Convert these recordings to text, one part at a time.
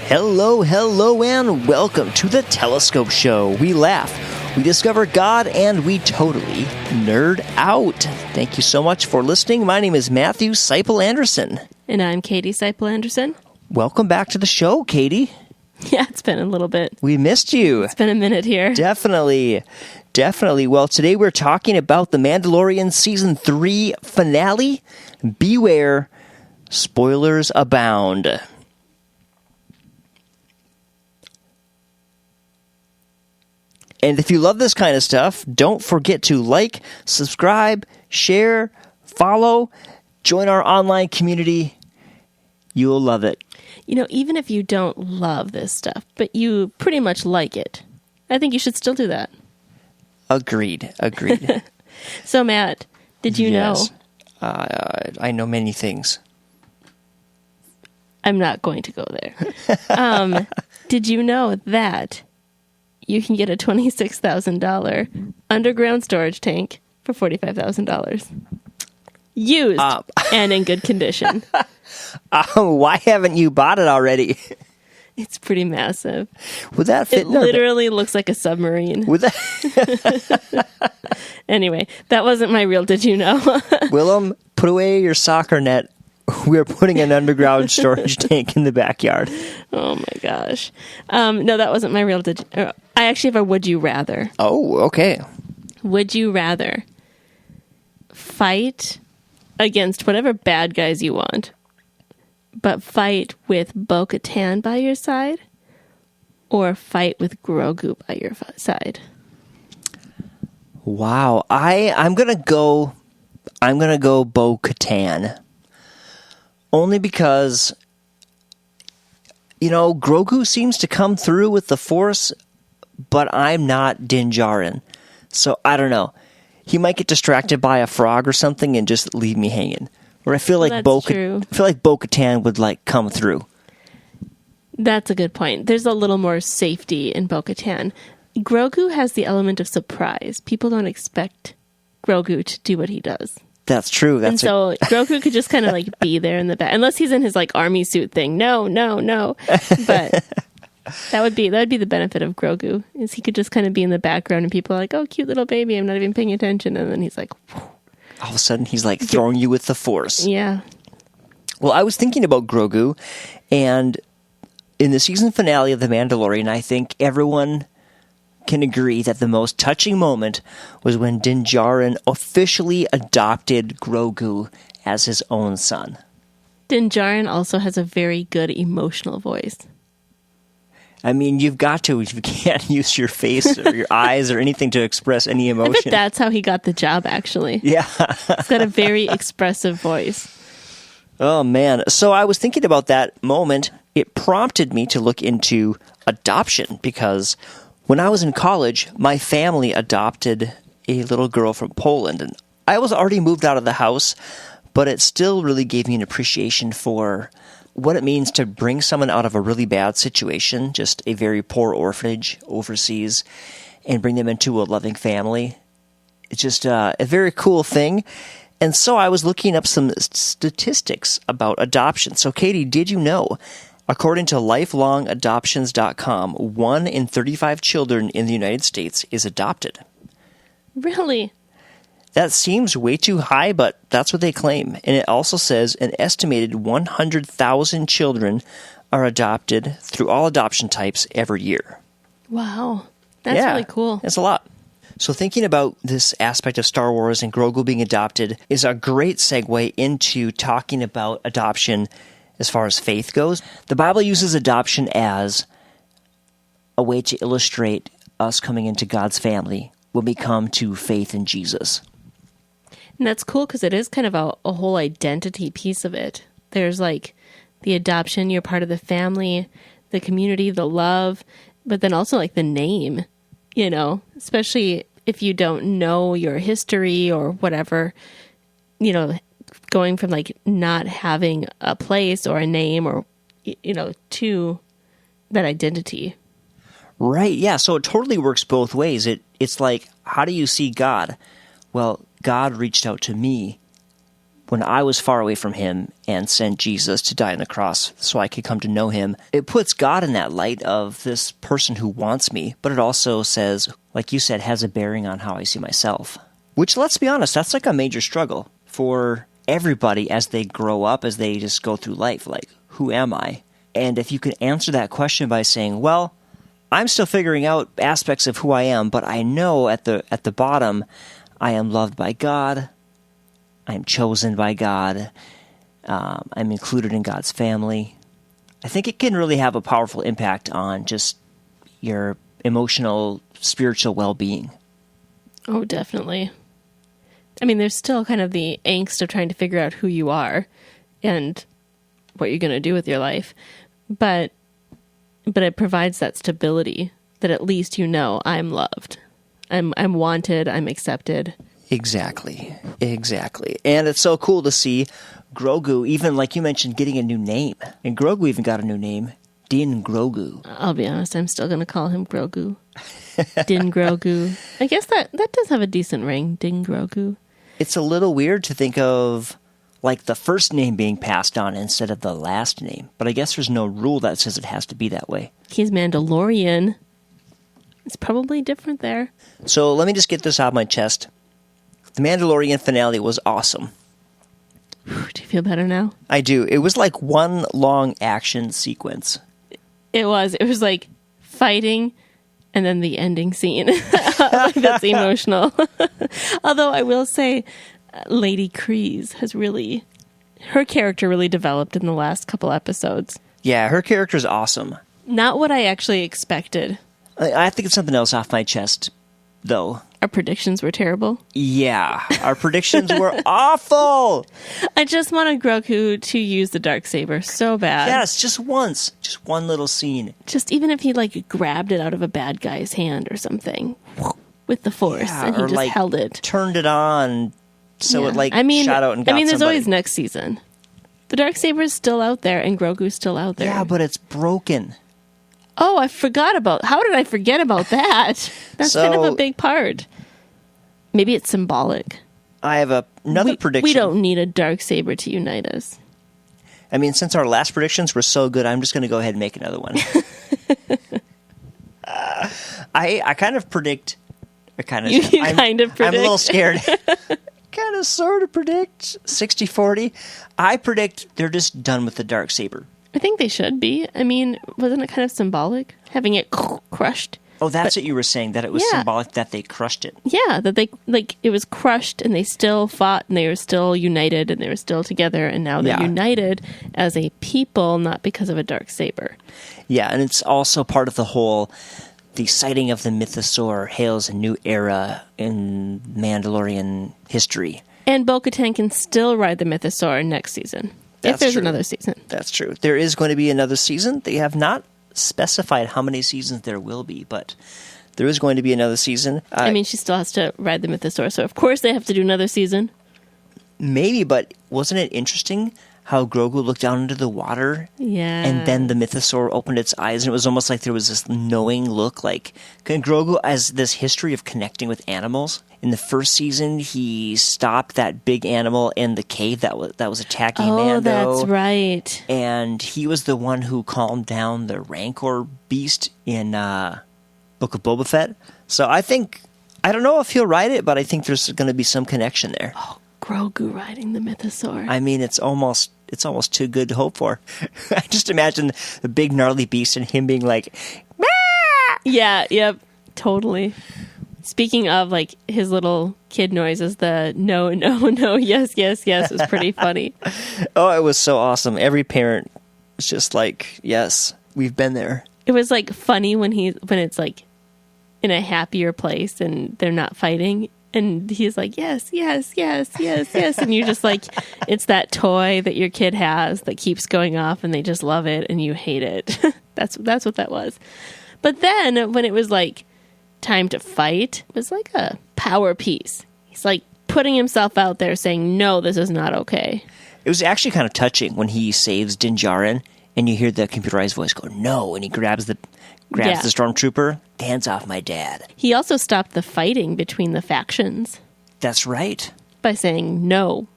Hello, and welcome to the Telescope Show. We laugh, we discover God, and we totally nerd out. Thank you so much for listening. My name is Matthew Seipel Anderson. And I'm Katie Seipel Anderson. Welcome back to the show, Katie. Yeah, it's been a little bit. We missed you. It's been a minute here. Definitely. Well, today we're talking about the Mandalorian Season 3 finale. Beware, spoilers abound. And if you love this kind of stuff, don't forget to like, subscribe, share, follow, join our online community. You'll love it. You know, even if you don't love this stuff, but you pretty much like it, I think you should still do that. Agreed. So, Matt, did you know? I know many things. I'm not going to go there. Did you know that you can get a $26,000 underground storage tank for $45,000? Used and in good condition. Why haven't you bought it already? It's pretty massive. Would that fit? It literally looks like a submarine. Would that? Anyway, that wasn't my real did you know. Willem, put away your soccer net. We're putting an underground storage tank in the backyard. Oh my gosh. No, that wasn't my real I actually have a would you rather. Oh, okay. Would you rather fight against whatever bad guys you want, but fight with Bo-Katan by your side, or fight with Grogu by your side? Wow. I'm gonna go Bo-Katan. Only because, you know, Grogu seems to come through with the Force, but I'm not Din Djarin. So I don't know. He might get distracted by a frog or something and just leave me hanging. Or I feel like Bo-Katan would like come through. That's a good point. There's a little more safety in Bo-Katan. Grogu has the element of surprise. People don't expect Grogu to do what he does. That's true. So Grogu could just kind of like be there in the back, unless he's in his like army suit thing. No. But that would be the benefit of Grogu, is he could just kind of be in the background and people are like, oh, cute little baby, I'm not even paying attention. And then he's like, whew. All of a sudden he's like throwing you with the Force. Yeah. Well, I was thinking about Grogu, and in the season finale of The Mandalorian, I think everyone can agree that the most touching moment was when Din Djarin officially adopted Grogu as his own son. Din Djarin also has a very good emotional voice. I mean, you've got to. You can't use your face or your eyes or anything to express any emotion. I bet that's how he got the job, actually. Yeah. He's got a very expressive voice. Oh, man. So I was thinking about that moment. It prompted me to look into adoption, because when I was in college, my family adopted a little girl from Poland, and I was already moved out of the house, but it still really gave me an appreciation for what it means to bring someone out of a really bad situation, just a very poor orphanage overseas, and bring them into a loving family. It's just a very cool thing. And so I was looking up some statistics about adoption. So, Katie, did you know, according to lifelongadoptions.com, 1 in 35 children in the United States is adopted? Really? That seems way too high, but that's what they claim. And it also says an estimated 100,000 children are adopted through all adoption types every year. Wow. That's really cool. That's a lot. So thinking about this aspect of Star Wars and Grogu being adopted is a great segue into talking about adoption as far as faith goes. The Bible uses adoption as a way to illustrate us coming into God's family when we come to faith in Jesus. And that's cool, because it is kind of a whole identity piece of it. There's like the adoption, you're part of the family, the community, the love, but then also like the name, you know, especially if you don't know your history or whatever, you know, going from like not having a place or a name or, you know, to that identity. Right, yeah, so it totally works both ways. It's like, how do you see God? Well, God reached out to me when I was far away from him and sent Jesus to die on the cross so I could come to know him. It puts God in that light of this person who wants me, but it also says, like you said, has a bearing on how I see myself. Which, let's be honest, that's like a major struggle for everybody as they grow up, as they just go through life. Like, who am I? And if you can answer that question by saying, well, I'm still figuring out aspects of who I am, but I know at the bottom, I am loved by God. I'm chosen by God. I'm included in God's family. I think it can really have a powerful impact on just your emotional, spiritual well-being. Oh, definitely. I mean, there's still kind of the angst of trying to figure out who you are and what you're going to do with your life. But it provides that stability that at least you know I'm loved. I'm wanted. I'm accepted. Exactly. And it's so cool to see Grogu, even like you mentioned, getting a new name. And Grogu even got a new name, Din Grogu. I'll be honest, I'm still going to call him Grogu. Din Grogu. I guess that does have a decent ring, Din Grogu. It's a little weird to think of like the first name being passed on instead of the last name. But I guess there's no rule that says it has to be that way. He's Mandalorian. It's probably different there. So let me just get this out of my chest. The Mandalorian finale was awesome. Do you feel better now? I do. It was like one long action sequence. It was like fighting and then the ending scene. Like, that's emotional. Although I will say Lady Kryze has her character really developed in the last couple episodes. Yeah, her character's awesome. Not what I actually expected. I have to get something else off my chest, though. Our predictions were terrible. Yeah, our predictions were awful. I just wanted Grogu to use the Darksaber so bad. Yes, just once. Just one little scene. Just even if he like grabbed it out of a bad guy's hand or something with the Force, and he just held it. Turned it on so it shot out and got there's somebody. Always next season. The Darksaber is still out there and Grogu's still out there. Yeah, but it's broken. Oh, I forgot about... How did I forget about that? That's kind of a big part. Maybe it's symbolic. I have another prediction. We don't need a Darksaber to unite us. I mean, since our last predictions were so good, I'm just going to go ahead and make another one. I kind of predict... I'm a little scared. Kind of sort of predict 60-40. I predict they're just done with the Darksaber. I think they should be. I mean, wasn't it kind of symbolic? Having it crushed. Oh, that's what you were saying, that it was symbolic that they crushed it. Yeah, that they, it was crushed and they still fought and they were still united and they were still together and now they're united as a people, not because of a Darksaber. Yeah, and it's also part of the sighting of the mythosaur hails a new era in Mandalorian history. And Bo-Katan can still ride the mythosaur next season. If there's another season. That's true. There is going to be another season. They have not specified how many seasons there will be, but there is going to be another season. I mean, she still has to ride the mythosaur, so of course they have to do another season. Maybe, but wasn't it interesting how Grogu looked down into the water? Yeah. And then the mythosaur opened its eyes, and it was almost like there was this knowing look. Like, Grogu has this history of connecting with animals. In the first season, he stopped that big animal in the cave that was attacking Mando. Oh, that's right. And he was the one who calmed down the Rancor beast in Book of Boba Fett. So I don't know if he'll ride it, but I think there's going to be some connection there. Oh, Grogu riding the mythosaur. I mean, it's almost too good to hope for. I just imagine the big gnarly beast and him being like, "Mah!" Yeah, yep, totally. Speaking of, like, his little kid noises, the no, no, no, yes, yes, yes was pretty funny. Oh, it was so awesome. Every parent was just like, yes, we've been there. It was, like, funny when it's, like, in a happier place and they're not fighting. And he's like, yes, yes, yes, yes, yes. And you're just like, it's that toy that your kid has that keeps going off and they just love it and you hate it. That's what that was. But then when it was, like, time to fight, it was like a power piece. He's like putting himself out there saying, no, this is not okay. It was actually kind of touching when he saves Din Djarin and you hear the computerized voice go, no, and he grabs the stormtrooper. Hands off my dad. He also stopped the fighting between the factions. That's right. By saying no.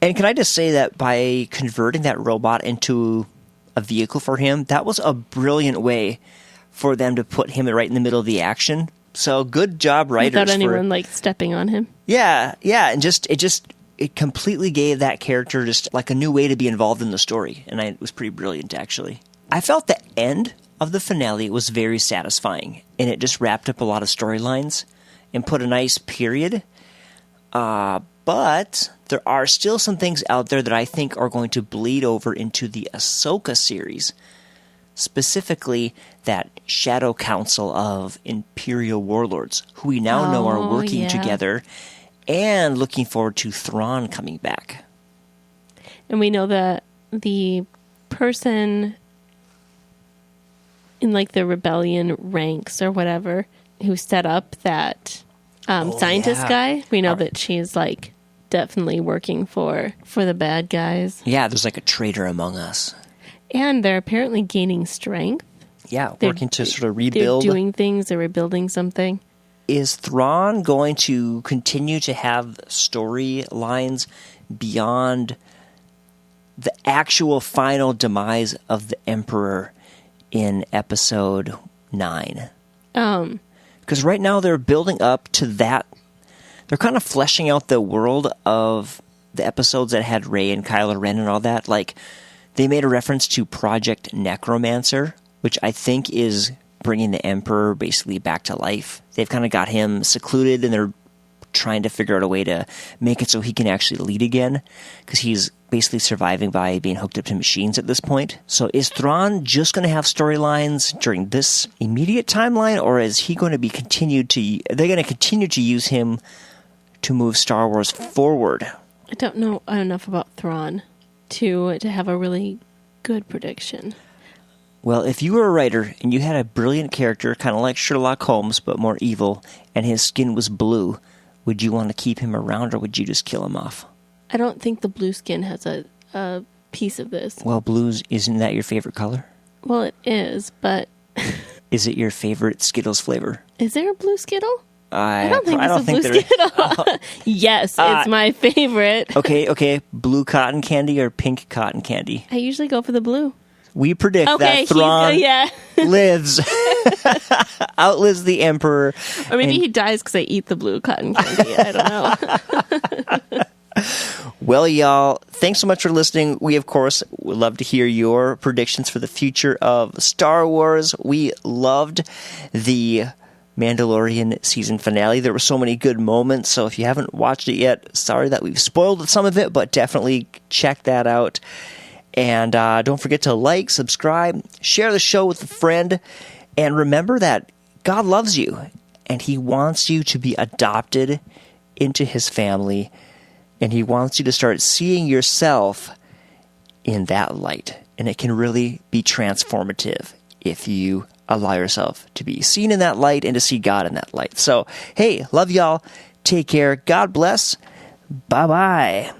And can I just say that by converting that robot into a vehicle for him, that was a brilliant way for them to put him right in the middle of the action. So good job, writers. Without anyone like stepping on him. Yeah, and it completely gave that character just like a new way to be involved in the story, and it was pretty brilliant, actually. I felt the end of the finale was very satisfying, and it just wrapped up a lot of storylines and put a nice period. But there are still some things out there that I think are going to bleed over into the Ahsoka series, specifically that Shadow Council of Imperial Warlords, who we now know are working together, and looking forward to Thrawn coming back. And we know that the person in like the rebellion ranks or whatever who set up that scientist guy, we know that she's like definitely working for the bad guys. Yeah, there's like a traitor among us. And they're apparently gaining strength. Yeah, working to sort of rebuild. They're doing things, they're rebuilding something. Is Thrawn going to continue to have storylines beyond the actual final demise of the Emperor in Episode 9? Because right now they're building up to that. They're kind of fleshing out the world of the episodes that had Rey and Kylo Ren and all that. Like, they made a reference to Project Necromancer, which I think is bringing the Emperor basically back to life. They've kind of got him secluded, and they're trying to figure out a way to make it so he can actually lead again, because he's basically surviving by being hooked up to machines at this point. So is Thrawn just going to have storylines during this immediate timeline, or is he going to be are they going to continue to use him to move Star Wars forward? I don't know enough about Thrawn to have a really good prediction. Well, if you were a writer and you had a brilliant character, kind of like Sherlock Holmes, but more evil, and his skin was blue, would you want to keep him around, or would you just kill him off? I don't think the blue skin has a piece of this. Well, isn't that your favorite color? Well, it is, but... Is it your favorite Skittles flavor? Is there a blue Skittle? I don't think it's a blue Skittle. Yes, it's my favorite. Okay. Blue cotton candy or pink cotton candy? I usually go for the blue. We predict that Thrawn lives, outlives the Emperor. Or maybe he dies because I eat the blue cotton candy. I don't know. Well, y'all, thanks so much for listening. We, of course, would love to hear your predictions for the future of Star Wars. We loved the Mandalorian season finale. There were so many good moments, so if you haven't watched it yet, sorry that we've spoiled some of it, but definitely check that out. And don't forget to like, subscribe, share the show with a friend, and remember that God loves you, and He wants you to be adopted into His family, and He wants you to start seeing yourself in that light. And it can really be transformative if you allow yourself to be seen in that light and to see God in that light. So, hey, love y'all. Take care. God bless. Bye-bye.